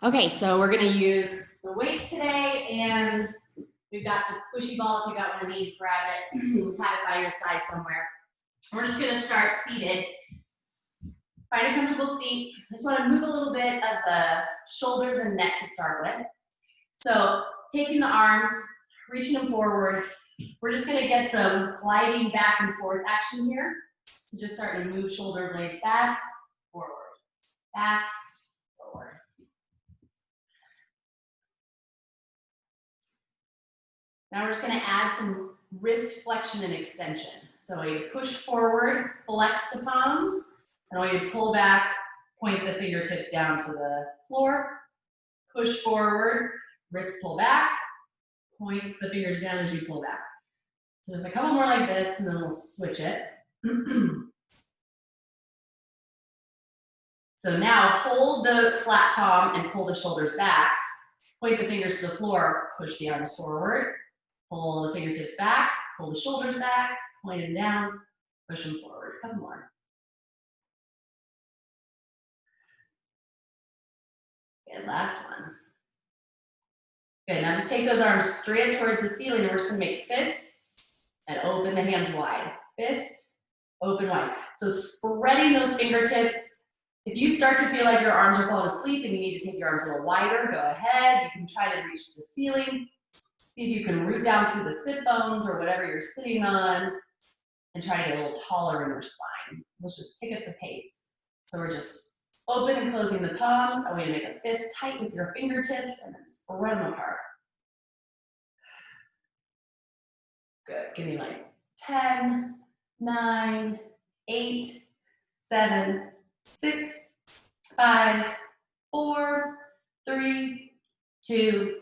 Okay, so we're gonna use the weights today, and we've got the squishy ball. If you got one of these, grab it. Have it by your side somewhere. We're just gonna start seated. Find a comfortable seat. Just wanna move a little bit of the shoulders and neck to start with. So taking the arms, reaching them forward. We're just gonna get some gliding back and forth action here. So just starting to move shoulder blades back, forward, back, forward. Now we're just gonna add some wrist flexion and extension. So I want you to push forward, flex the palms, and I want you to pull back, point the fingertips down to the floor, push forward, wrist pull back, point the fingers down as you pull back. So just a couple more like this, and then we'll switch it. So now hold the flat palm and pull the shoulders back, point the fingers to the floor, push the arms forward, pull the fingertips back, pull the shoulders back, point them down, push them forward. A couple more. Good, last one. Good, now just take those arms straight up towards the ceiling, and we're just gonna make fists and open the hands wide. Fist, open wide. So spreading those fingertips. If you start to feel like your arms are falling asleep and you need to take your arms a little wider, go ahead. You can try to reach the ceiling. See if you can root down through the sit bones or whatever you're sitting on, and try to get a little taller in your spine. Let's just pick up the pace. So we're just open and closing the palms. I want you to make a fist tight with your fingertips and then spread them apart. Good, give me like 10, 9, 8, 7, 6, 5, 4, 3, 2,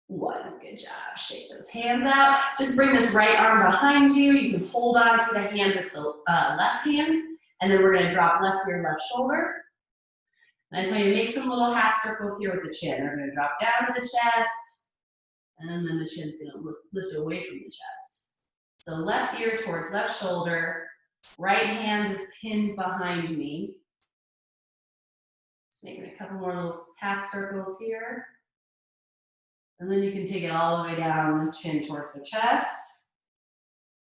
1. Good job. Shake those hands out. Just bring this right arm behind you. You can hold on to the hand with the left hand, and then we're going to drop left ear, left shoulder. And I just want you to make some little half circles here with the chin. We're going to drop down to the chest, and then the chin's going to lift away from the chest. So left ear towards left shoulder. Right hand is pinned behind me. Just making a couple more little half circles here. And then you can take it all the way down, chin towards the chest,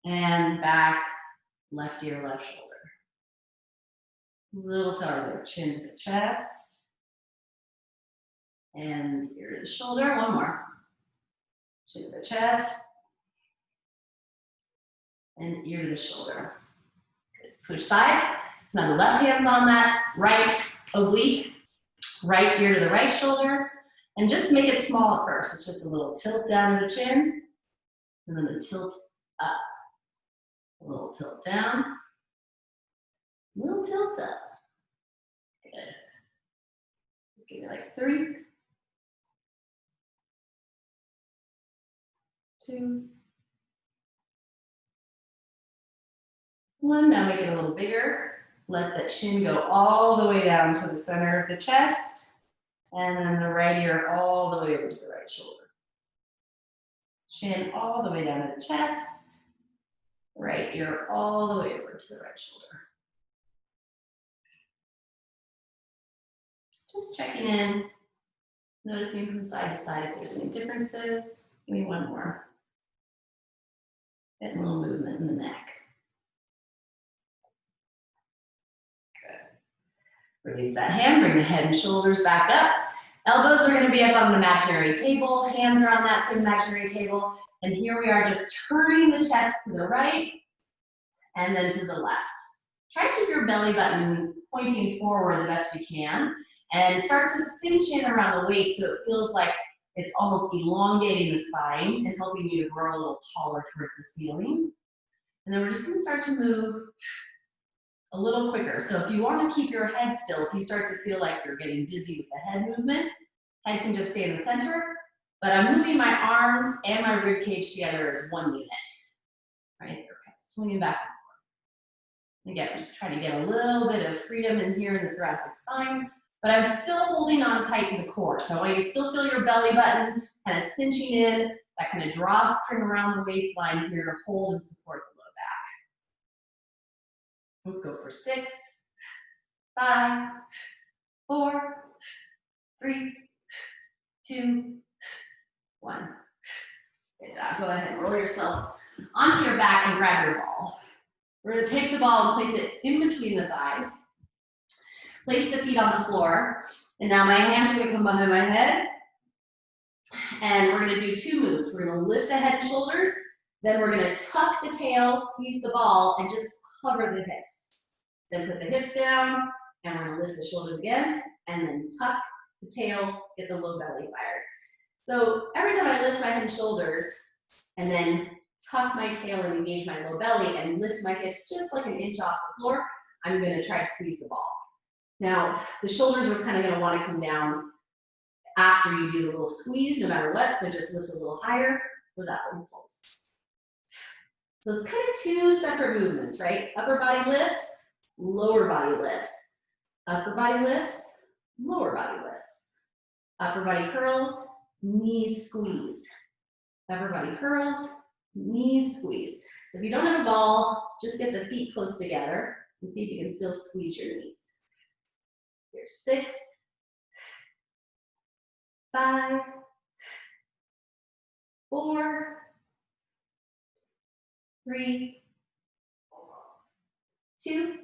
and back, left ear, left shoulder. A little farther, chin to the chest, and ear to the shoulder. One more. Chin to the chest, and ear to the shoulder. Good. Switch sides. So now the left hand's on that right oblique, right ear to the right shoulder. And just make it small at first. It's just a little tilt down to the chin, and then a tilt up. A little tilt down, a little tilt up. Good. Just give me like 3, 2, 1. Now make it a little bigger. Let the chin go all the way down to the center of the chest, and then the right ear all the way over to the right shoulder. Chin all the way down to the chest, right ear all the way over to the right shoulder. Just checking in, noticing from side to side if there's any differences. Give me one more. Get a little movement in the neck. Good. Release that hand, bring the head and shoulders back up. Elbows are going to be up on an imaginary table. Hands are on that same imaginary table. And here we are just turning the chest to the right and then to the left. Try to keep your belly button pointing forward the best you can. And start to cinch in around the waist so it feels like it's almost elongating the spine and helping you to grow a little taller towards the ceiling. And then we're just going to start to move a little quicker. So if you want to keep your head still, if you start to feel like you're getting dizzy with the head movement, head can just stay in the center. But I'm moving my arms and my rib cage together as one unit. Right? They're kind of swinging back and forth. Again, I'm just trying to get a little bit of freedom in here in the thoracic spine. But I'm still holding on tight to the core. So I want you to still feel your belly button kind of cinching in, that kind of drawstring around the waistline here to hold and support the low back. Let's go for 6, 5, 4, 3, 2, 1. Good job. Go ahead and roll yourself onto your back and grab your ball. We're going to take the ball and place it in between the thighs. Place the feet on the floor. And now my hands are going to come behind my head. And we're going to do 2 moves. We're going to lift the head and shoulders. Then we're going to tuck the tail, squeeze the ball, and just hover the hips. Then put the hips down, and we're going to lift the shoulders again, and then tuck the tail, get the low belly fired. So every time I lift my head and shoulders, and then tuck my tail and engage my low belly, and lift my hips just like an inch off the floor, I'm going to try to squeeze the ball. Now, the shoulders are kind of going to want to come down after you do the little squeeze, no matter what, so just lift a little higher for that one pulse. So it's kind of 2 separate movements, right? Upper body lifts, lower body lifts. Upper body lifts, lower body lifts. Upper body curls, knees squeeze. Upper body curls, knees squeeze. So if you don't have a ball, just get the feet close together and see if you can still squeeze your knees. Here's 6, 5, 4, 3, 2.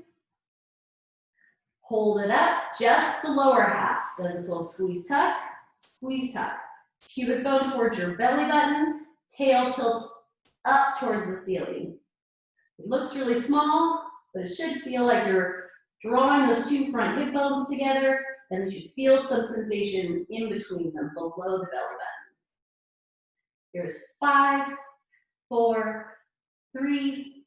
Hold it up, just the lower half. Does this little squeeze tuck, squeeze tuck. Pubic bone towards your belly button, tail tilts up towards the ceiling. It looks really small, but it should feel like you're drawing those 2 front hip bones together, and you should feel some sensation in between them, below the belly button. Here's 5, 4, 3,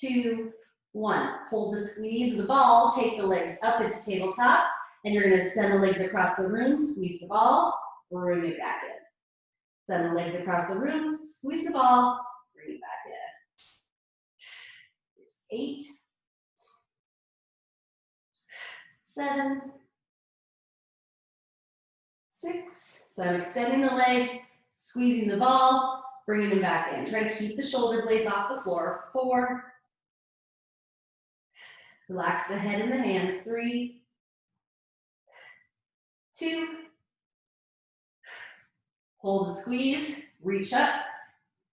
2, 1. Hold the squeeze of the ball, take the legs up into tabletop, and you're going to send the legs across the room, squeeze the ball, bring it back in. Send the legs across the room, squeeze the ball, bring it back in. Here's 8, 7, 6. So I'm extending the legs, squeezing the ball, bringing them back in. Try to keep the shoulder blades off the floor. 4. Relax the head and the hands. 3, 2. Hold the squeeze, reach up,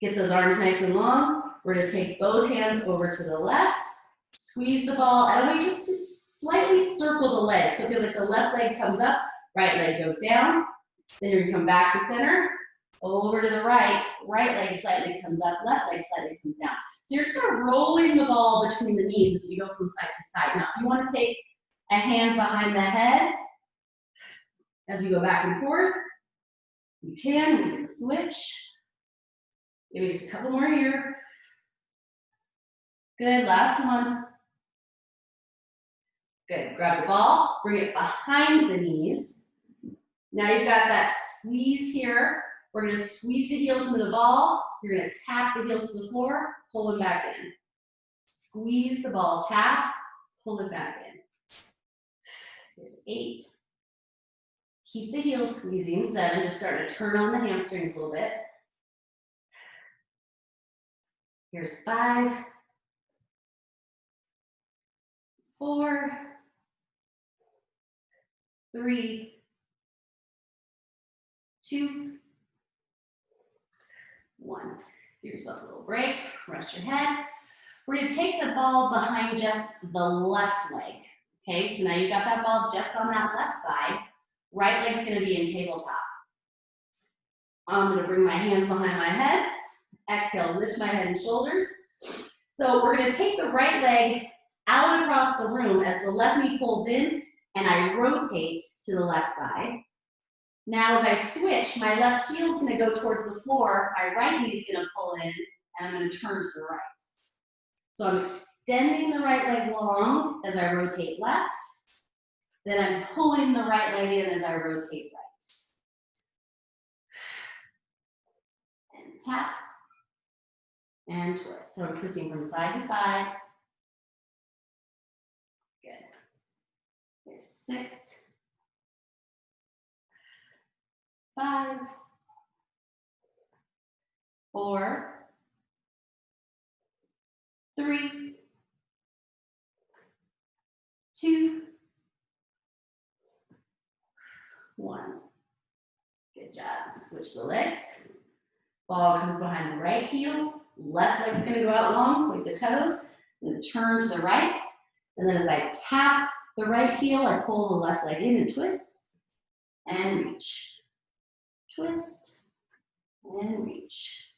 get those arms nice and long. We're going to take both hands over to the left, squeeze the ball. I want you just to slightly circle the leg. So feel like the left leg comes up, right leg goes down. Then you're going to come back to center, over to the right, right leg slightly comes up, left leg slightly comes down. So you're just kind of rolling the ball between the knees as we go from side to side. Now, if you want to take a hand behind the head as you go back and forth, you can switch. Maybe just a couple more here. Good, last one. Good, grab the ball, bring it behind the knees. Now you've got that squeeze here. We're gonna squeeze the heels into the ball. You're gonna tap the heels to the floor, pull them back in. Squeeze the ball, tap, pull it back in. Here's 8. Keep the heels squeezing. 7, just start to turn on the hamstrings a little bit. Here's 5, 4, 3, 2, 1. Give yourself a little break, rest your head. We're gonna take the ball behind just the left leg. Okay, so now you've got that ball just on that left side. Right leg's gonna be in tabletop. I'm gonna bring my hands behind my head. Exhale, lift my head and shoulders. So we're gonna take the right leg out across the room as the left knee pulls in and I rotate to the left side. Now as I switch, my left heel is gonna go towards the floor, my right knee is gonna pull in, and I'm gonna turn to the right. So I'm extending the right leg long as I rotate left, then I'm pulling the right leg in as I rotate right. And tap, and twist. So I'm twisting from side to side. Good. There's 6, 5, 4, 3, 2, 1. Good job. Switch the legs. Ball comes behind the right heel. Left leg's gonna go out long, point the toes, and then turn to the right. And then as I tap the right heel, I pull the left leg in and twist, and reach. Twist, and reach.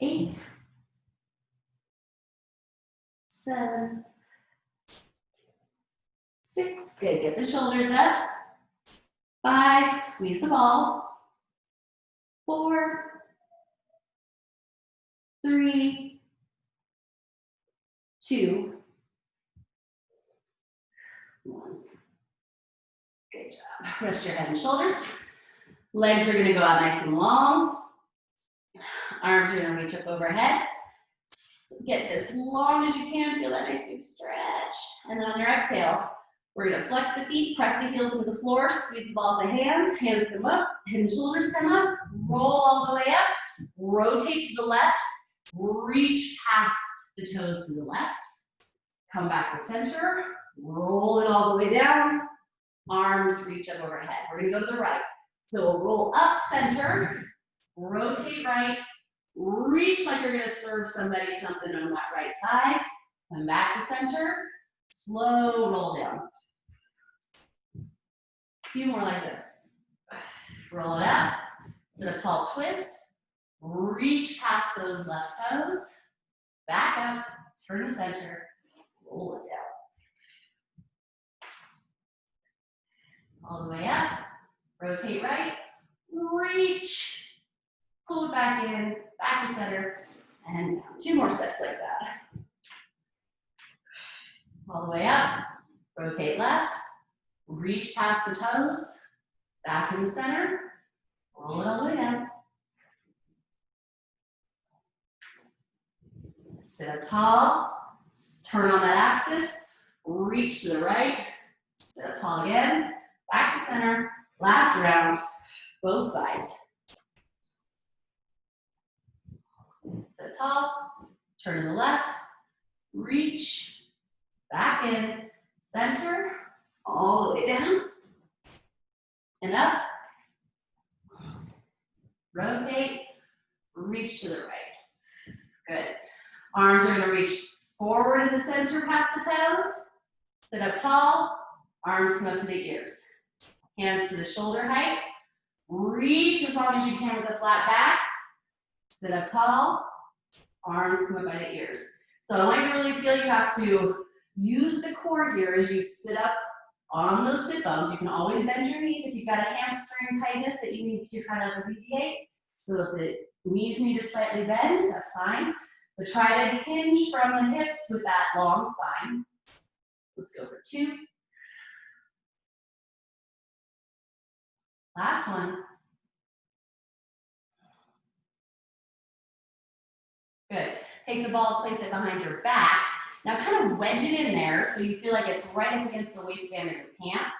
8, 7, 6, good, get the shoulders up. 5, squeeze the ball. 4, 3, 2, 1. Good job. Rest your head and shoulders. Legs are gonna go out nice and long. Arms are gonna reach up overhead. Get as long as you can, feel that nice big stretch. And then on your exhale, we're gonna flex the feet, press the heels into the floor, squeeze the ball with the hands come up, head and shoulders come up, roll all the way up, rotate to the left, reach past the toes to the left, come back to center, roll it all the way down, arms reach up overhead. We're gonna go to the right. So we'll roll up center, rotate right, reach like you're gonna serve somebody something on that right side, come back to center, slow roll down. A few more like this. Roll it up, sit up tall, twist, reach past those left toes, back up, turn to center, roll it down. All the way up, rotate right, reach, pull it back in, back to center, and down. 2 more sets like that. All the way up, rotate left, reach past the toes, back in the center, roll it all the way down. Sit up tall, turn on that axis, reach to the right, sit up tall again, back to center, last round, both sides. Sit up tall, turn to the left, reach, back in, center, all the way down, and up, rotate, reach to the right. Good. Arms are gonna reach forward in the center past the toes, sit up tall, arms come up to the ears. Hands to the shoulder height, reach as long as you can with a flat back, sit up tall, arms come up by the ears. So I want you to really feel you have to use the core here as you sit up on those sit bones. You can always bend your knees if you've got a hamstring tightness that you need to kind of alleviate. So if the knees need to slightly bend, that's fine. But try to hinge from the hips with that long spine. Let's go for 2. Last one. Good. Take the ball, place it behind your back. Now kind of wedge it in there so you feel like it's right up against the waistband of your pants.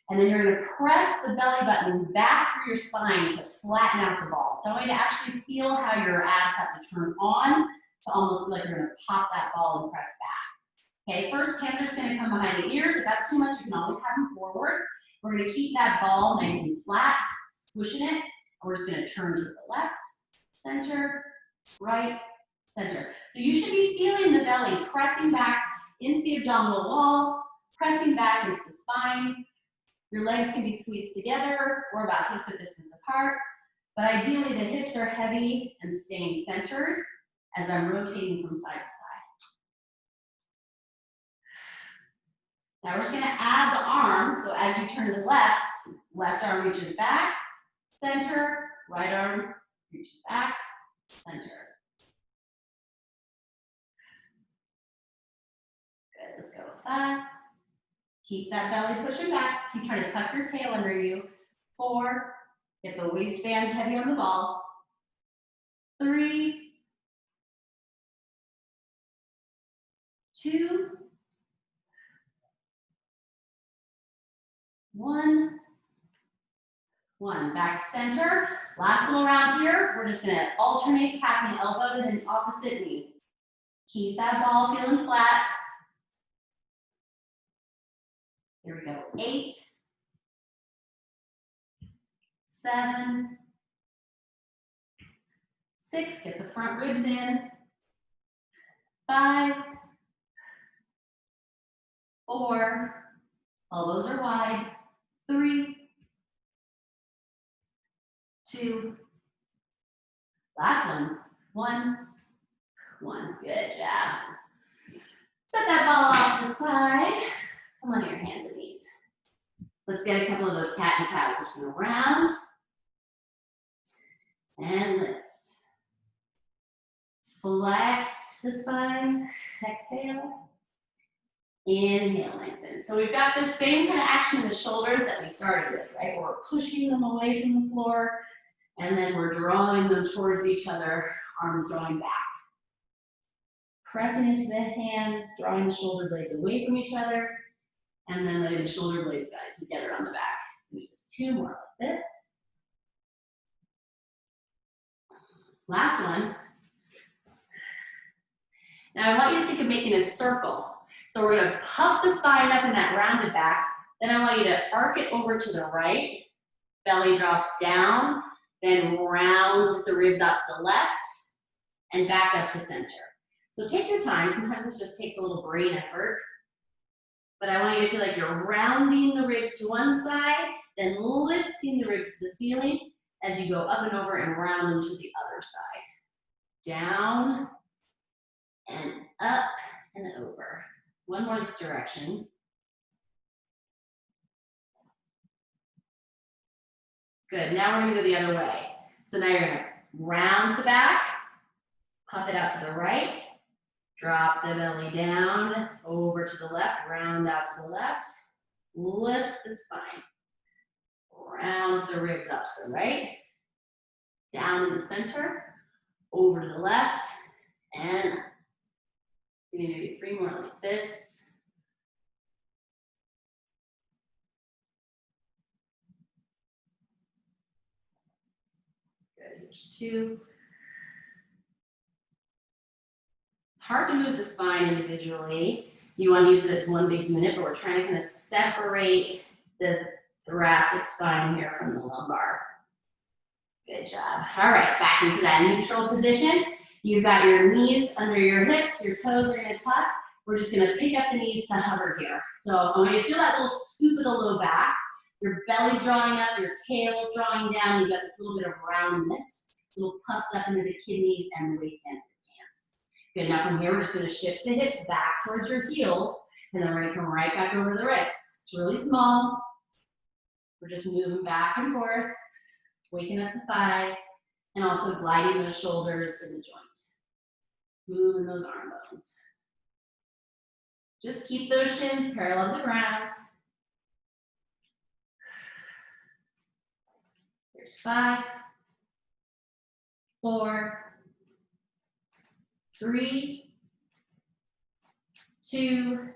And then you're gonna press the belly button back through your spine to flatten out the ball. So I want you to actually feel how your abs have to turn on to almost feel like you're gonna pop that ball and press back. Okay, first hands are just gonna come behind the ears. If that's too much, you can always have them forward. We're gonna keep that ball nice and flat, squishing it. And we're just gonna turn to the left, center, right, center. So you should be feeling the belly pressing back into the abdominal wall, pressing back into the spine. Your legs can be squeezed together or about hip distance apart, but ideally the hips are heavy and staying centered as I'm rotating from side to side. Now we're just gonna add the arm, so as you turn to the left, left arm reaches back, center, right arm reaches back, center. Good, let's go with 5. Keep that belly pushing back. Keep trying to tuck your tail under you. 4, get the waistband heavy on the ball. 3, 2, 1. Back to center. Last little round here. We're just gonna alternate tapping elbow to the opposite knee. Keep that ball feeling flat. Here we go. 8, 7, 6, get the front ribs in. 5, 4, elbows are wide. 3, 2, last one. 1, 1. Good job. Set that ball off to the side. Come on to your hands and knees. Let's get a couple of those cat and cows. We're just going to round and lift. Flex the spine. Exhale. Inhale, lengthen. So we've got this same kind of action in the shoulders that we started with, right? We're pushing them away from the floor, and then we're drawing them towards each other, arms drawing back. Pressing into the hands, drawing the shoulder blades away from each other, and then letting the shoulder blades guide together on the back. Do just 2 more like this. Last one. Now I want you to think of making a circle. So we're gonna puff the spine up in that rounded back. Then I want you to arc it over to the right. Belly drops down, then round the ribs out to the left, and back up to center. So take your time. Sometimes this just takes a little brain effort. But I want you to feel like you're rounding the ribs to one side, then lifting the ribs to the ceiling as you go up and over and round them to the other side. Down and up and over. One more this direction. Good, now we're gonna go the other way. So now you're gonna round the back, puff it out to the right, drop the belly down, over to the left, round out to the left, lift the spine, round the ribs out to the right, down in the center, over to the left, and maybe 3 more like this. Good, here's 2. It's hard to move the spine individually. You want to use it as one big unit, but we're trying to kind of separate the thoracic spine here from the lumbar. Good job. All right, back into that neutral position. You've got your knees under your hips, your toes are gonna tuck. We're just gonna pick up the knees to hover here. So I want you to feel that little scoop of the low back. Your belly's drawing up, your tail's drawing down. You've got this little bit of roundness, a little puffed up into the kidneys and the waistband of your hands. Good, now from here, we're just gonna shift the hips back towards your heels, and then we're gonna come right back over the wrists. It's really small. We're just moving back and forth, waking up the thighs, and also gliding those shoulders in the joint. Moving those arm bones. Just keep those shins parallel to the ground. Here's 5, 4, 3, 2,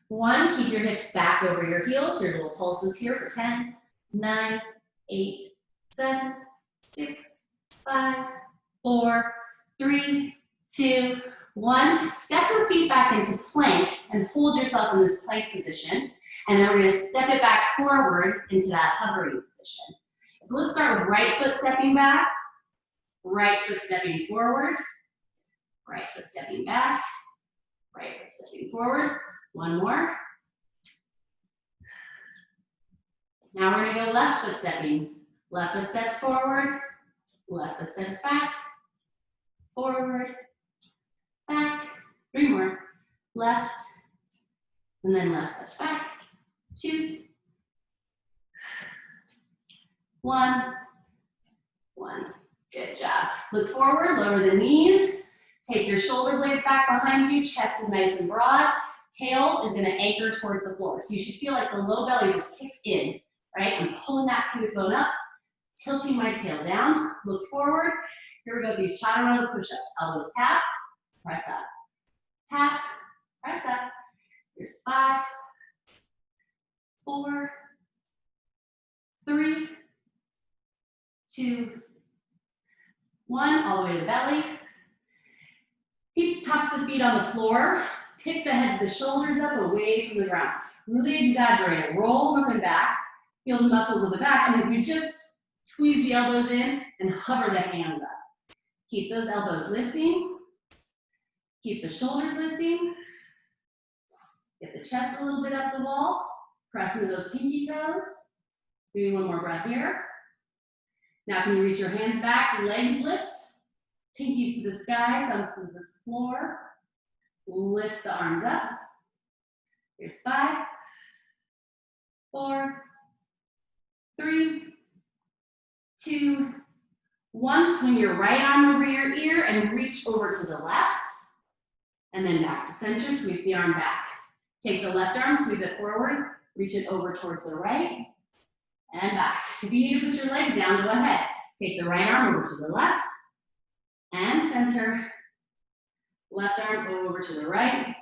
1. Keep your hips back over your heels. Your little pulses here for 10, 9, 8, 7, 6, 5, 4, 3, 2, 1. Step your feet back into plank and hold yourself in this plank position. And then we're going to step it back forward into that hovering position. So let's start with right foot stepping back, right foot stepping forward, right foot stepping back, right foot stepping forward. 1 more. Now we're going to go left foot stepping. Left foot steps forward, left foot steps back, forward, back. 3 more. Left, and then left steps back. 2, 1, 1. Good job. Look forward, lower the knees. Take your shoulder blades back behind you. Chest is nice and broad. Tail is going to anchor towards the floor. So you should feel like the low belly just kicks in, right? I'm pulling that pubic bone up, tilting my tail down. Look forward. Here we go with these chaturanga push-ups. Elbows tap, press up. Tap, press up. Here's 5, 4, 3, 2, 1. All the way to the belly. Keep tops of the feet on the floor. Pick the heads of the shoulders up away from the ground. Really exaggerate it. Roll them up and back. Feel the muscles of the back, and if you just squeeze the elbows in and hover the hands up. Keep those elbows lifting. Keep the shoulders lifting. Get the chest a little bit up the wall. Press into those pinky toes. Maybe one more breath here. Now can you reach your hands back, legs lift. Pinkies to the sky, thumbs to the floor. Lift the arms up. Here's 5, 4, 3, 2, 1. Swing your right arm over your ear and reach over to the left. And then back to center, sweep the arm back. Take the left arm, sweep it forward, reach it over towards the right, and back. If you need to put your legs down, go ahead. Take the right arm over to the left, and center. Left arm over to the right,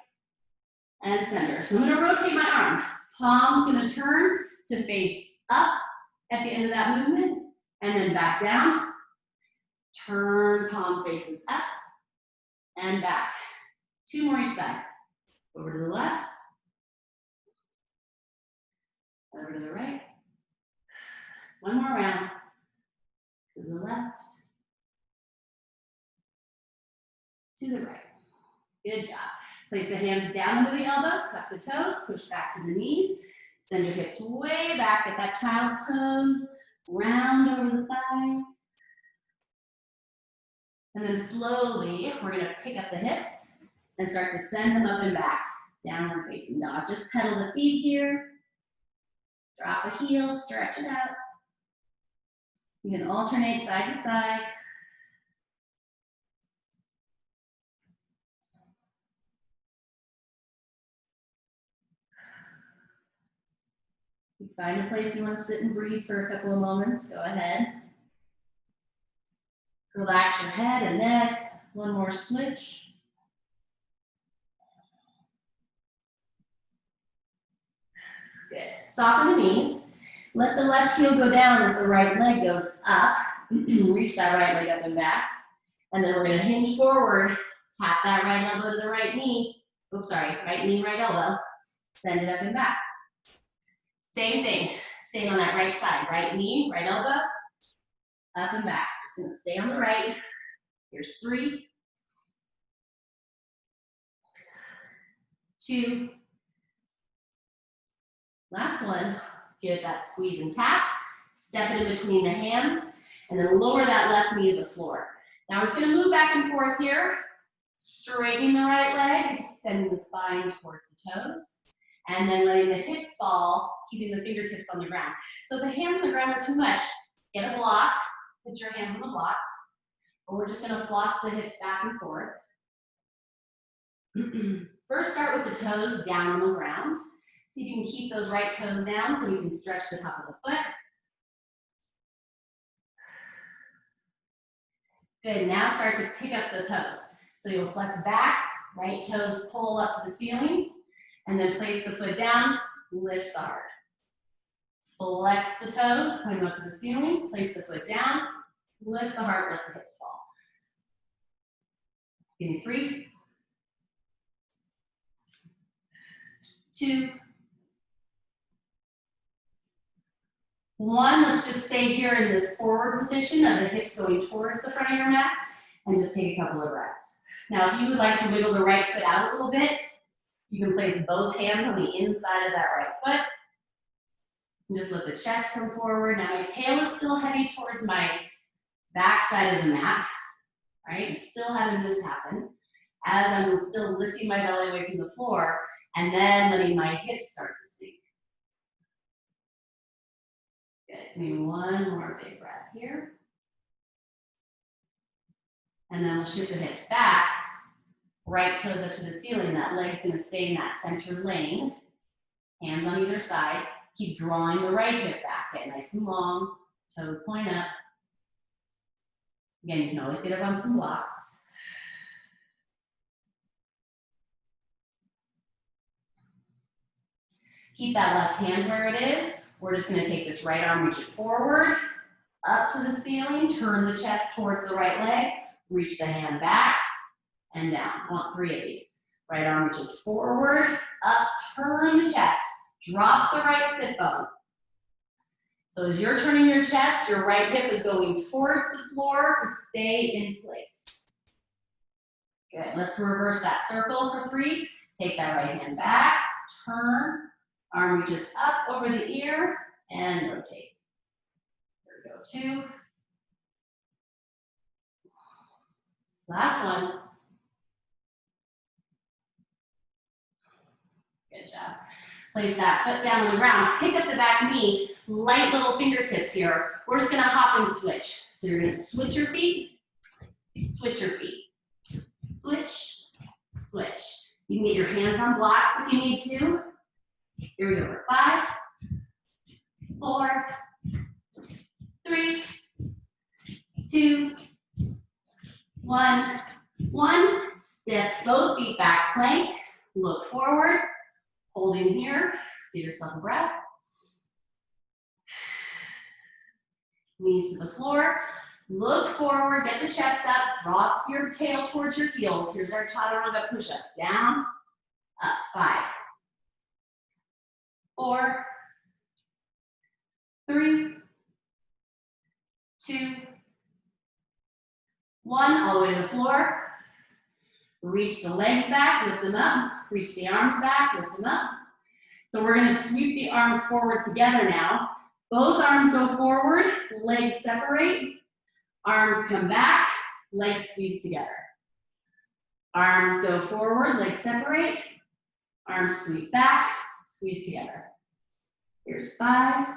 and center. So I'm gonna rotate my arm. Palm's gonna turn to face up at the end of that movement, and then back down. Turn, palm faces up, and back. 2 more each side. Over to the left, over to the right. 1 more round. To the left, to the right. Good job. Place the hands down under the elbows, tuck the toes, push back to the knees. Send your hips way back, get that child's pose. Round over the thighs. And then slowly, we're gonna pick up the hips and start to send them up and back. Downward facing dog. Just pedal the feet here. Drop the heels, stretch it out. You can alternate side to side. You find a place you want to sit and breathe for a couple of moments, go ahead. Relax your head and neck. 1 more switch. Good. Soften the knees. Let the left heel go down as the right leg goes up. Reach that right leg up and back. And then we're going to hinge forward. Tap that right elbow to the right knee. Oops, sorry. Right knee, right elbow. Send it up and back. Same thing. Staying on that right side. Right knee, right elbow. Up and back. Just going to stay on the right. Here's 3, 2, last one. Get that squeeze and tap. Step it in between the hands, and then lower that left knee to the floor. Now we're just going to move back and forth here. Straightening the right leg, extending the spine towards the toes, and then letting the hips fall, keeping the fingertips on the ground. So if the hands on the ground are too much, get a block, put your hands on the blocks, or we're just going to floss the hips back and forth. First, start with the toes down on the ground. See if you can keep those right toes down so you can stretch the top of the foot. Good, now start to pick up the toes. So you'll flex back, right toes pull up to the ceiling, and then place the foot down, lift the heart. Flex the toes, point them up to the ceiling, place the foot down, lift the heart, let the hips fall. Give me 3, 2, 1. Let's just stay here in this forward position of the hips going towards the front of your mat and just take a couple of breaths. Now, if you would like to wiggle the right foot out a little bit, you can place both hands on the inside of that right foot. And just let the chest come forward. Now, my tail is still heavy towards my back side of the mat, right? I'm still having this happen as I'm still lifting my belly away from the floor and then letting my hips start to sink. Good, maybe 1 more big breath here. And then we'll shift the hips back, right toes up to the ceiling. That leg's gonna stay in that center lane. Hands on either side. Keep drawing the right hip back. Get nice and long, toes point up. Again, you can always get up on some blocks. Keep that left hand where it is. We're just gonna take this right arm, reach it forward, up to the ceiling, turn the chest towards the right leg, reach the hand back and down. I want 3 of these. Right arm reaches forward, up, turn the chest, drop the right sit bone. So as you're turning your chest, your right hip is going towards the floor to stay in place. Good, let's reverse that circle for 3. Take that right hand back, turn, arm reaches up over the ear, and rotate. Here we go, 2. Last one. Good job. Place that foot down on the ground, pick up the back knee, light little fingertips here. We're just gonna hop and switch. So you're gonna switch your feet, switch your feet. Switch, switch. You can get your hands on blocks if you need to. Here we go for 5, 4, 3, 2, 1. 1. Step both feet back, plank, look forward, holding here, give yourself a breath. Knees to the floor, look forward, get the chest up, drop your tail towards your heels. Here's our chaturanga push-up. Down, up, 5, 4, 3, 2, 1, all the way to the floor. Reach the legs back, lift them up. Reach the arms back, lift them up. So we're gonna sweep the arms forward together now. Both arms go forward, legs separate. Arms come back, legs squeeze together. Arms go forward, legs separate. Arms sweep back, squeeze together. Here's 5,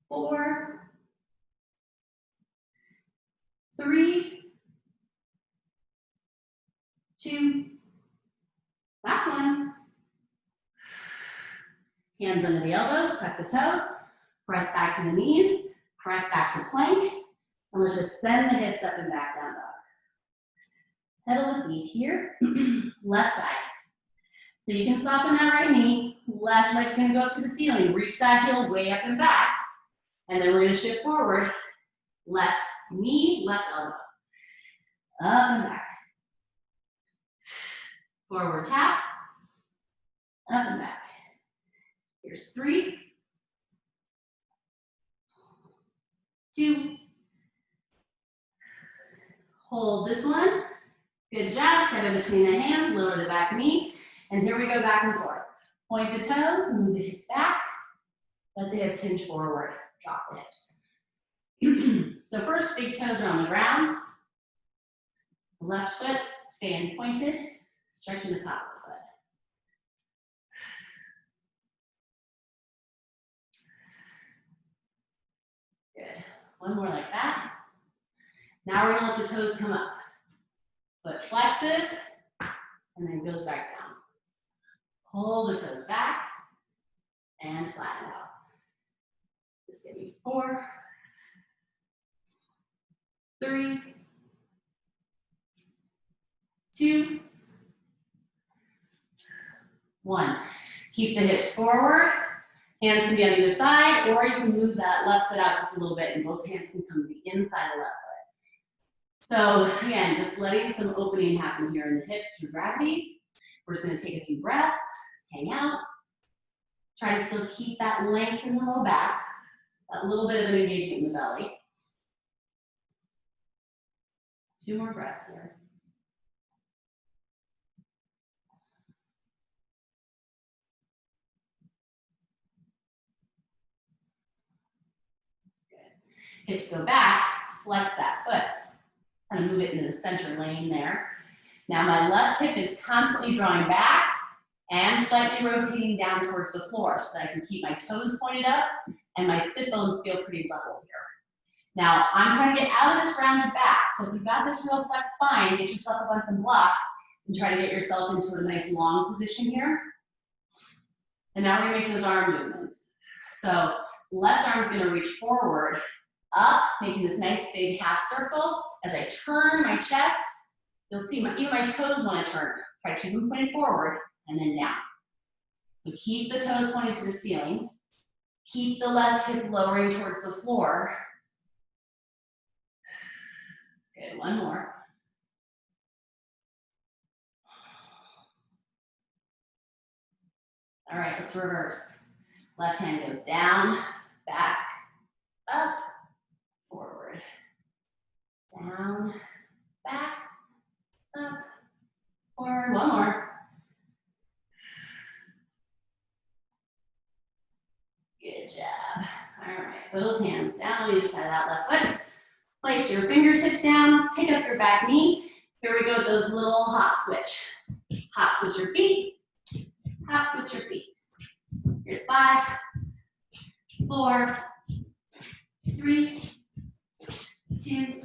4, 3, 2, last one. Hands under the elbows, tuck the toes, press back to the knees, press back to plank, and let's just send the hips up and back down dog. Pedal the feet here, left side. So you can soften that right knee, left leg's gonna go up to the ceiling, reach that heel way up and back, and then we're gonna shift forward, left knee, left elbow, up and back. Forward tap, up and back. Here's 3, 2, hold this one. Good job, step in between the hands, lower the back knee, and here we go back and forth. Point the toes, move the hips back, let the hips hinge forward, drop the hips. So first, big toes are on the ground. The left foot staying pointed, stretching the top of the foot. Good. One more like that. Now we're gonna let the toes come up. Foot flexes, and then goes back down. Pull the toes back, and flatten out. Just give me 4, 3, 2, 1. Keep the hips forward. Hands can be on either side, or you can move that left foot out just a little bit, and both hands can come to the inside of the left foot. So again, just letting some opening happen here in the hips through gravity. We're just gonna take a few breaths, hang out. Try to still keep that length in the low back, that little bit of an engagement in the belly. 2 more breaths here. Good. Hips go back, flex that foot. Kind of move it into the center lane there. Now my left hip is constantly drawing back and slightly rotating down towards the floor so that I can keep my toes pointed up and my sit bones feel pretty level here. Now I'm trying to get out of this rounded back. So if you've got this real flex spine, get yourself up on some blocks and try to get yourself into a nice long position here. And now we're gonna make those arm movements. So left arm's gonna reach forward, up, making this nice big half circle. As I turn my chest, you'll see even my toes want to turn. Try to keep them pointed forward and then down. So keep the toes pointed to the ceiling. Keep the left hip lowering towards the floor. Good, one more. All right, let's reverse. Left hand goes down, back, up, forward. Down, back, up, forward. One more. Good job. All right, both hands down on each side of that left foot. Place your fingertips down, pick up your back knee. Here we go with those little hop switch. Hop switch your feet, hop switch your feet. Here's 5, 4, 3, 2,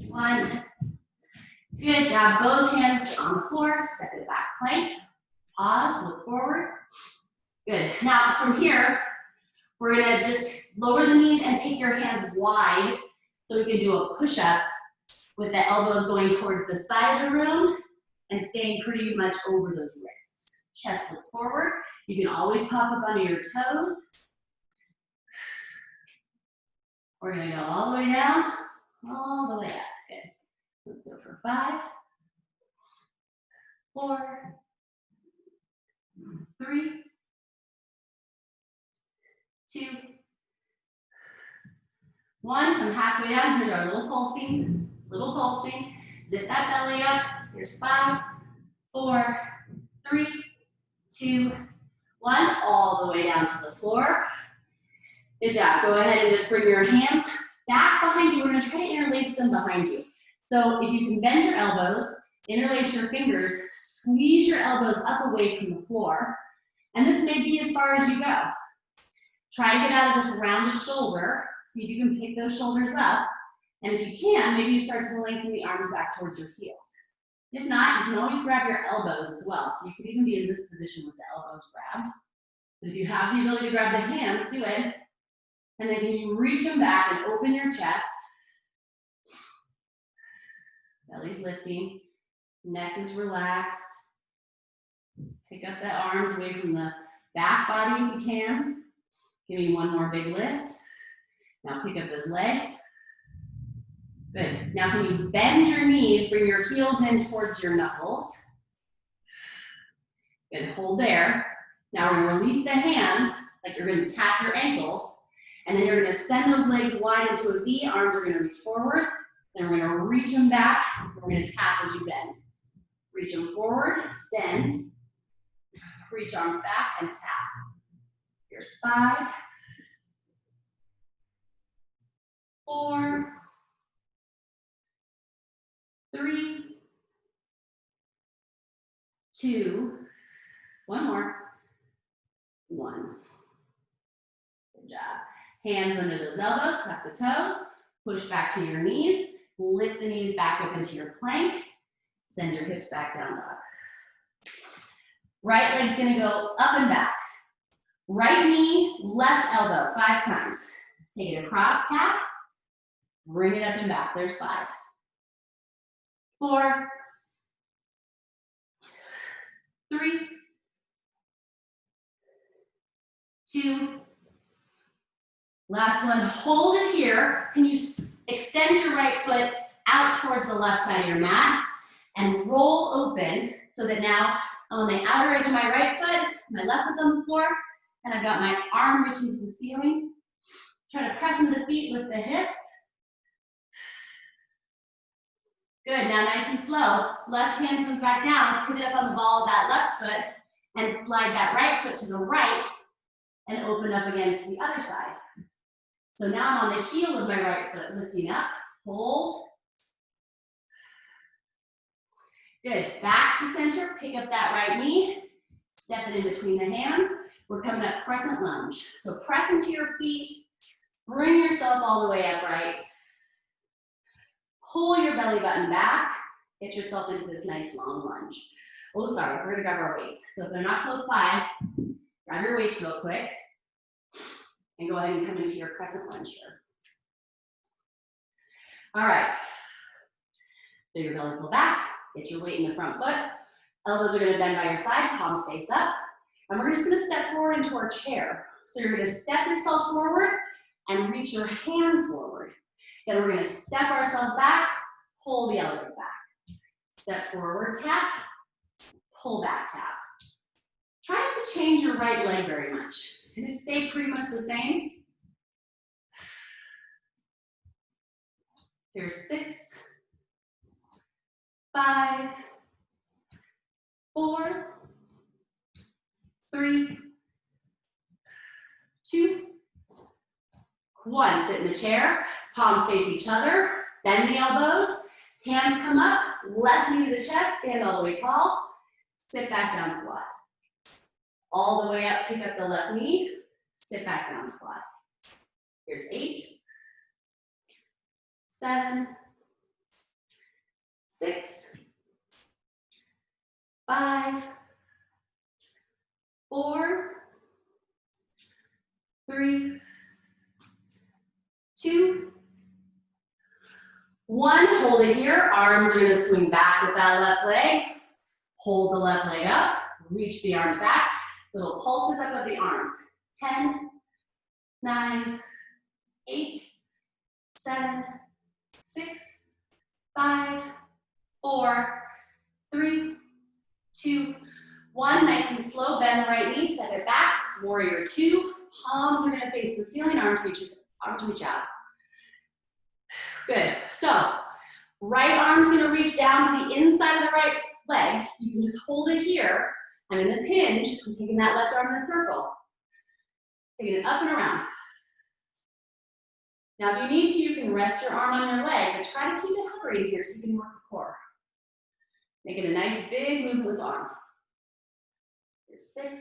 1. Good job. Both hands on the floor. Step it back, plank. Pause, look forward. Good. Now from here, we're gonna just lower the knees and take your hands wide so we can do a push-up with the elbows going towards the side of the room and staying pretty much over those wrists. Chest looks forward. You can always pop up onto your toes. We're gonna go all the way down, all the way up. Good. Let's go for 5, 4, 3, 2, 1. Come halfway down. Here's our little pulsing, little pulsing. Zip that belly up. Here's 5, 4, 3, 2, 1. All the way down to the floor. Good job. Go ahead and just bring your hands back behind you. We're going to try to interlace them behind you. So if you can bend your elbows, interlace your fingers, squeeze your elbows up away from the floor. And this may be as far as you go. Try to get out of this rounded shoulder. See if you can pick those shoulders up. And if you can, maybe you start to lengthen the arms back towards your heels. If not, you can always grab your elbows as well. So you could even be in this position with the elbows grabbed. But if you have the ability to grab the hands, do it. And then can you reach them back and open your chest. Belly's lifting. Neck is relaxed. Pick up the arms away from the back body if you can. Give me one more big lift. Now pick up those legs. Good. Now can you bend your knees, bring your heels in towards your knuckles. Good, hold there. Now we're gonna release the hands, like you're gonna tap your ankles, and then you're gonna send those legs wide into a V, arms are gonna reach forward, then we're gonna reach them back, and we're gonna tap as you bend. Reach them forward, extend, reach arms back, and tap. Here's 5, 4, 3, 2, one more, 1. Good job. Hands under those elbows, tuck the toes, push back to your knees, lift the knees back up into your plank, send your hips back down dog. Right leg's gonna go up and back. Right knee, left elbow, 5 times. Let's take it across, tap, bring it up and back. There's 5. 4, 3, 2, last one, hold it here. Can you extend your right foot out towards the left side of your mat and roll open so that now I'm on the outer edge of my right foot, my left foot's on the floor, and I've got my arm reaching to the ceiling. Try to press into the feet with the hips. Good, now nice and slow. Left hand comes back down, pivot up on the ball of that left foot, and slide that right foot to the right, and open up again to the other side. So now I'm on the heel of my right foot, lifting up, hold. Good, back to center, pick up that right knee, step it in between the hands. We're coming up crescent lunge. So press into your feet, bring yourself all the way upright. Pull your belly button back, get yourself into this nice long lunge. Oh, sorry, we're gonna grab our weights. So if they're not close by, grab your weights real quick and go ahead and come into your crescent lunge here. All right, so your belly pull back, get your weight in the front foot. Elbows are gonna bend by your side, palms face up. And we're just gonna step forward into our chair. So you're gonna step yourself forward and reach your hands forward. Then we're gonna step ourselves back, pull the elbows back. Step forward, tap, pull back, tap. Try not to change your right leg very much. Can it stay pretty much the same? Here's 6, 5, 4, 3, 2, 1. Sit in the chair, palms face each other, bend the elbows, hands come up, left knee to the chest, stand all the way tall, sit back down, squat. All the way up, pick up the left knee, sit back down, squat. Here's 8, 7, 6, 5, 4, 3, 2, 1. Hold it here. Arms are going to swing back with that left leg. Hold the left leg up. Reach the arms back. Little pulses up of the arms. 10, 9, 8, 7, 6, 5, 4, 3, 2, 1. Nice and slow. Bend the right knee. Step it back. Warrior 2. Palms are going to face the ceiling. Arms reach out. Good. So, right arm's going to reach down to the inside of the right leg. You can just hold it here. I'm in this hinge. I'm taking that left arm in a circle. Taking it up and around. Now, if you need to, you can rest your arm on your leg, but try to keep it hovering here so you can work the core. Make it a nice big movement with the arm. Here's 6,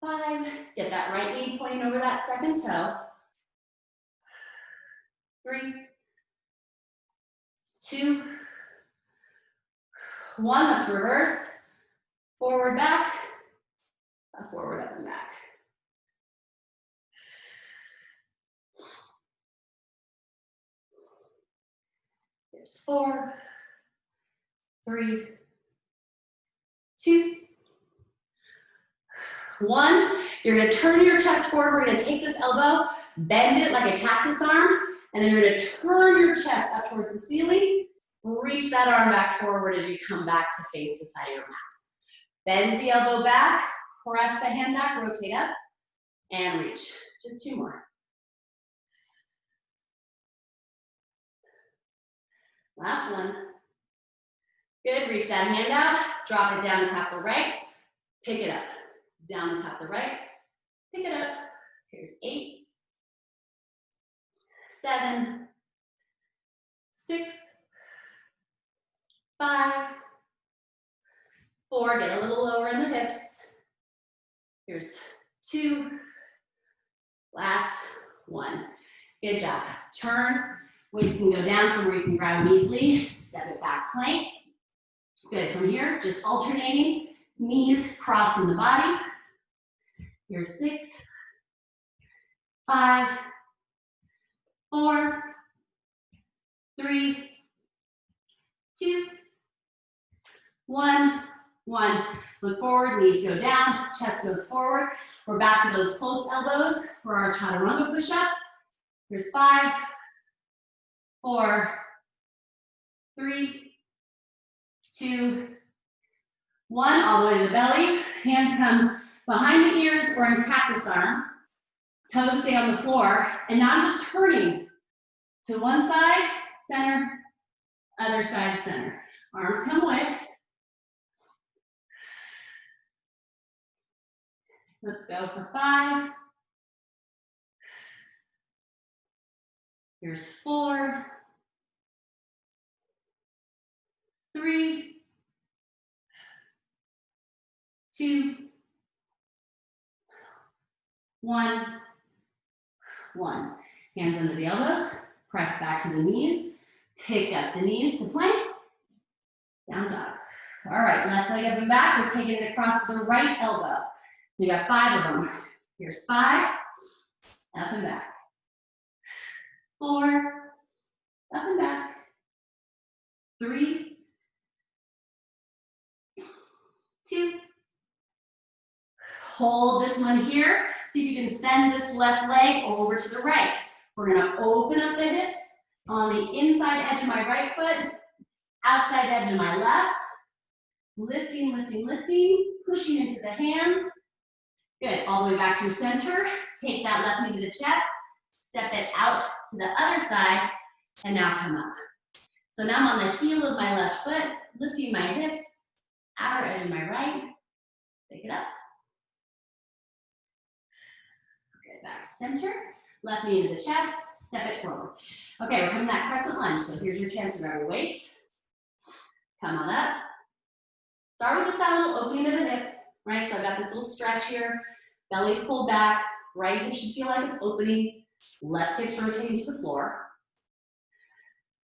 5. Get that right knee pointing over that second toe. 3, 2, 1. Let's reverse. Forward, back. Forward, up, and back. Here's 4, 3, 2, 1. You're going to turn your chest forward. We're going to take this elbow, bend it like a cactus arm, and then you're going to turn your chest up towards the ceiling. Reach that arm back forward as you come back to face the side of your mat. Bend the elbow back, press the hand back, rotate up, and reach. Just 2 more. Last one. Good, reach that hand out, drop it down and tap the right, pick it up. Down and tap the right, pick it up. Here's 8, 7, 6, 5, 4. Get a little lower in the hips. Here's 2. Last 1. Good job. Turn. Weights can go down somewhere you can grab them easily. Step it back, plank. Good. From here, just alternating. Knees crossing the body. Here's 6, 5, 4, 3, 2, 1. Look forward, knees go down, chest goes forward. We're back to those close elbows for our chaturanga push-up. Here's 5, 4, 3, 2, 1. All the way to the belly. Hands come behind the ears or in cactus arm. Toes stay on the floor. And now I'm just turning to one side, center, other side, center. Arms come with. Let's go for 5. Here's 4, 3, 2, 1. Hands under the elbows, press back to the knees, pick up the knees to plank, down dog. All right, left leg up and back, we're taking it across to the right elbow. So you got 5 of them. Here's 5, up and back. 4, up and back. 3, 2. Hold this one here. See if you can send this left leg over to the right. We're gonna open up the hips on the inside edge of my right foot, outside edge of my left. Lifting, lifting, lifting. pushing into the hands. Good, all the way back to center. Take that left knee to the chest, step it out to the other side, and now come up. So now I'm on the heel of my left foot, lifting my hips, outer edge of my right, pick it up. Okay, back to center, left knee to the chest, step it forward. Okay, we're coming that crescent lunge, so here's your chance to grab your weights. Come on up. Start with just that little opening of the hip, right? So I've got this little stretch here, belly's pulled back, right hip should feel like it's opening, left hip's rotating to the floor.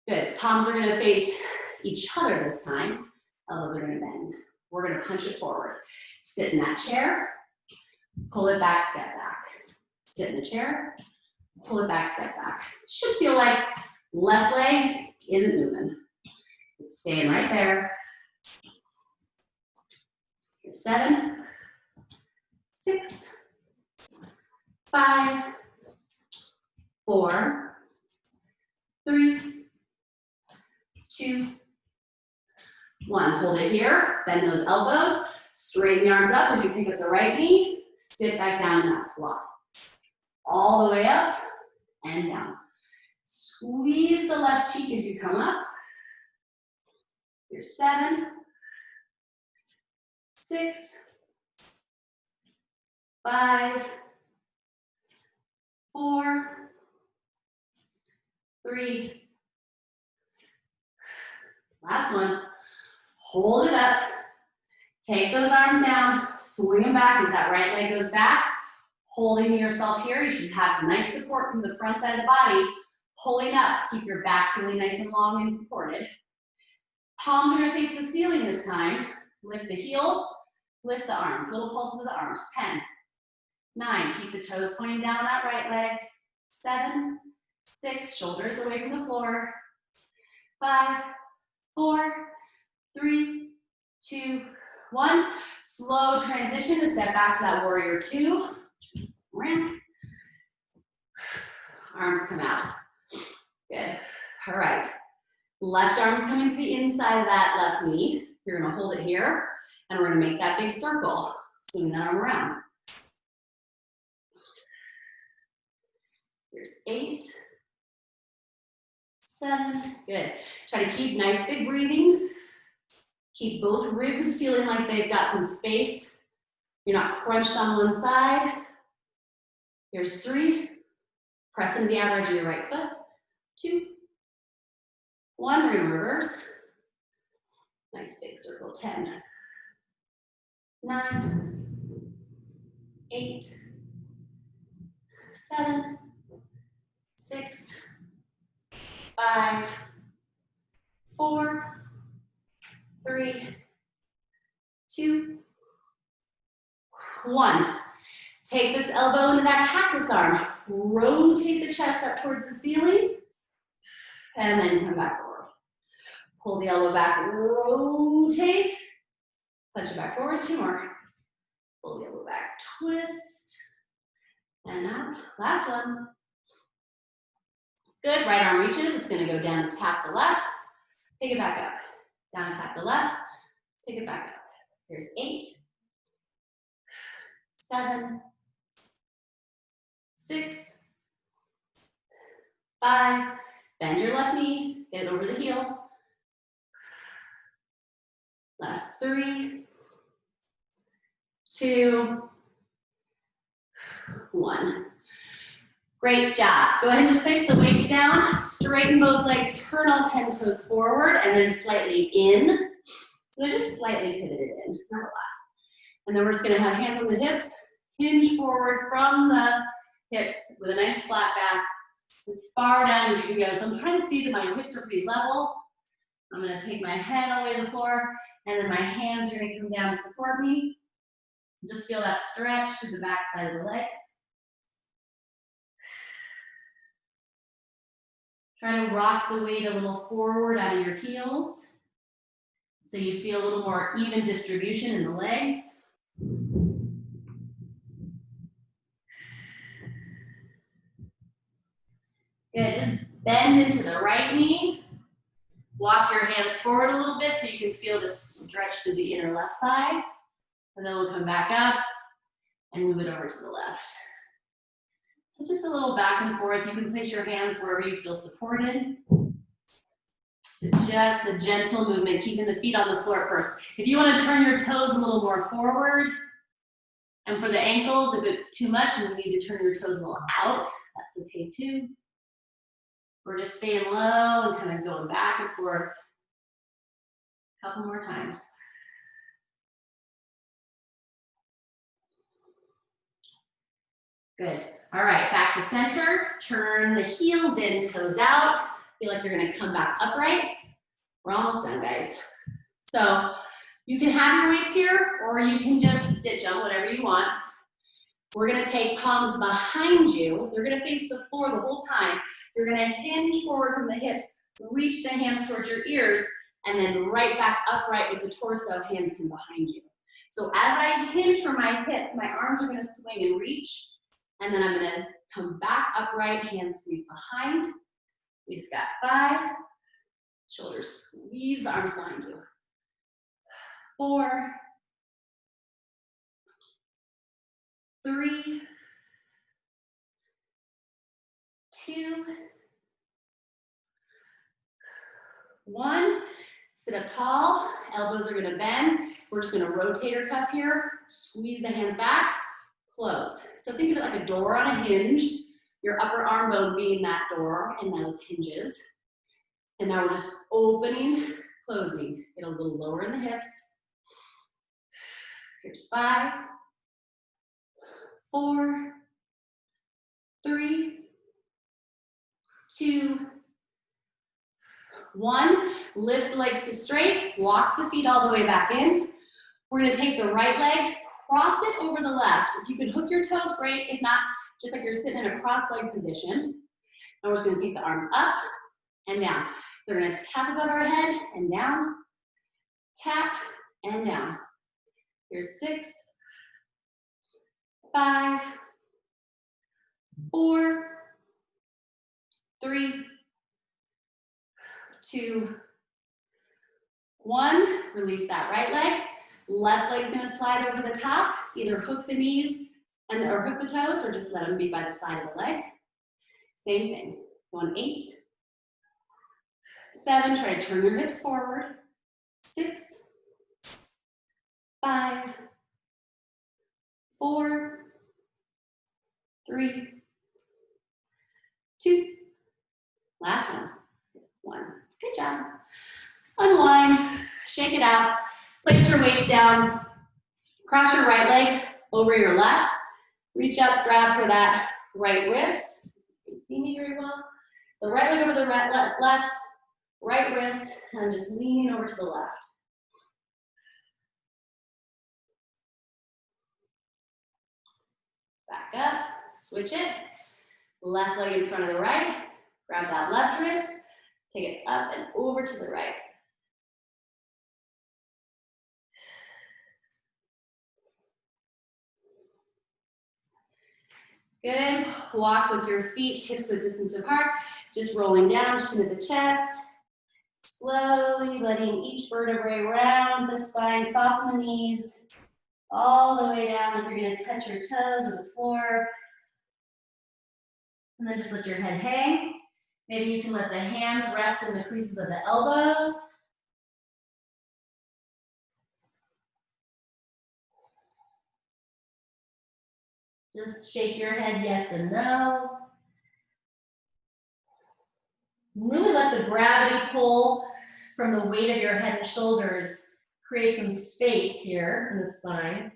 Good, palms are gonna face each other this time, elbows are gonna bend. We're gonna punch it forward. Sit in that chair, pull it back, step back. Sit in the chair, pull it back, step back. Should feel like left leg isn't moving. It's staying right there. 7, 6, 5, 4, 3, 2, 1. Hold it here, bend those elbows, straighten the arms up as you pick up the right knee, sit back down in that squat. All the way up and down. Squeeze the left cheek as you come up. Here's 7, 6, 5, 4, 3, last one. Hold it up. Take those arms down, swing them back as that right leg goes back. Holding yourself here, you should have nice support from the front side of the body, pulling up to keep your back feeling nice and long and supported. Palms are gonna face the ceiling this time. Lift the heel, lift the arms, little pulses of the arms. 10, 9, keep the toes pointing down on that right leg. 7, 6, shoulders away from the floor. 5, 4, 3, 2, 1. Slow transition to step back to that warrior 2. Ramp. Arms come out. Good. All right. Left arm's coming to the inside of that left knee. You're gonna hold it here, and we're gonna make that big circle. Swing that arm around. Here's 8, 7, good. Try to keep nice big breathing. Keep both ribs feeling like they've got some space. You're not crunched on one side. Here's 3, press into the outer edge of your right foot. 2, 1, we're gonna reverse. Nice big circle, 10, 9, 8, 7, 6, 5, 4, 3, 2, 1. Take this elbow into that cactus arm. Rotate the chest up towards the ceiling. And then come back forward. Pull the elbow back, rotate. Punch it back forward, 2 more. Pull the elbow back, twist. And out. Last one. Good, right arm reaches. It's gonna go down and tap the left. Pick it back up. Down and tap the left. Pick it back up. Here's 8, 7, 6, 5, bend your left knee, get it over the heel. Last 3, 2, 1. Great job. Go ahead and just place the weights down, straighten both legs, turn all 10 toes forward, and then slightly in. So they're just slightly pivoted in, not a lot. And then we're just gonna have hands on the hips, hinge forward from the hips with a nice flat back, as far down as you can go. So I'm trying to see that my hips are pretty level. I'm gonna take my head all the way to the floor, and then my hands are gonna come down to support me. Just feel that stretch through the back side of the legs. Try to rock the weight a little forward out of your heels, so you feel a little more even distribution in the legs. Good, just bend into the right knee. Walk your hands forward a little bit so you can feel this stretch through the inner left thigh. And then we'll come back up and move it over to the left. So just a little back and forth. You can place your hands wherever you feel supported. Just a gentle movement, keeping the feet on the floor at first. If you want to turn your toes a little more forward, and for the ankles, if it's too much and you need to turn your toes a little out, that's okay too. We're just staying low and kind of going back and forth. A couple more times. Good. All right, back to center. Turn the heels in, toes out. Feel like you're gonna come back upright. We're almost done, guys. So you can have your weights here, or you can just stitch them, whatever you want. We're gonna take palms behind you. They're gonna face the floor the whole time. You're gonna hinge forward from the hips, reach the hands towards your ears, and then right back upright with the torso, hands in behind you. So as I hinge from my hip, my arms are gonna swing and reach, and then I'm gonna come back upright, hands squeeze behind. We just got 5. Shoulders squeeze, the arms behind you. 4, 3, 2, 1. Sit up tall, elbows are gonna bend. We're just gonna rotator cuff here, squeeze the hands back, close. So think of it like a door on a hinge, your upper arm bone being that door and those hinges. And now we're just opening, closing. Get a little lower in the hips. Here's 5, 4, 3, 2, 1. Lift the legs to straight, walk the feet all the way back in. We're gonna take the right leg, cross it over the left. If you can hook your toes, great. If not, just like you're sitting in a cross-leg position. And we're just gonna take the arms up and down. They're gonna tap above our head and down, tap and down. Here's 6, 5, 4, 3, 2, 1. Release that right leg. Left leg's gonna slide over the top. Either hook the knees or hook the toes, or just let them be by the side of the leg. Same thing. Going 8, 7. Try to turn your hips forward. 6, 5, 4, 3, 2. Last one. 1. Good job. Unwind, shake it out. Place your weights down. Cross your right leg over your left. Reach up, grab for that right wrist. You can see me very well. So right leg over the left, right wrist, and I'm just leaning over to the left. Back up, switch it. Left leg in front of the right. Grab that left wrist, take it up and over to the right. Good. Walk with your feet, hips width distance apart. Just rolling down, chin to the chest. Slowly letting each vertebrae round the spine, soften the knees. All the way down, like you're gonna touch your toes or the floor. And then just let your head hang. Maybe you can let the hands rest in the creases of the elbows. Just shake your head yes and no. Really let the gravity pull from the weight of your head and shoulders create some space here in the spine.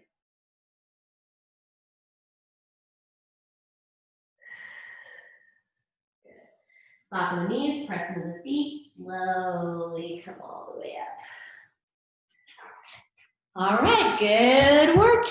Soften the knees, press into the feet, slowly come all the way up. All right, good work.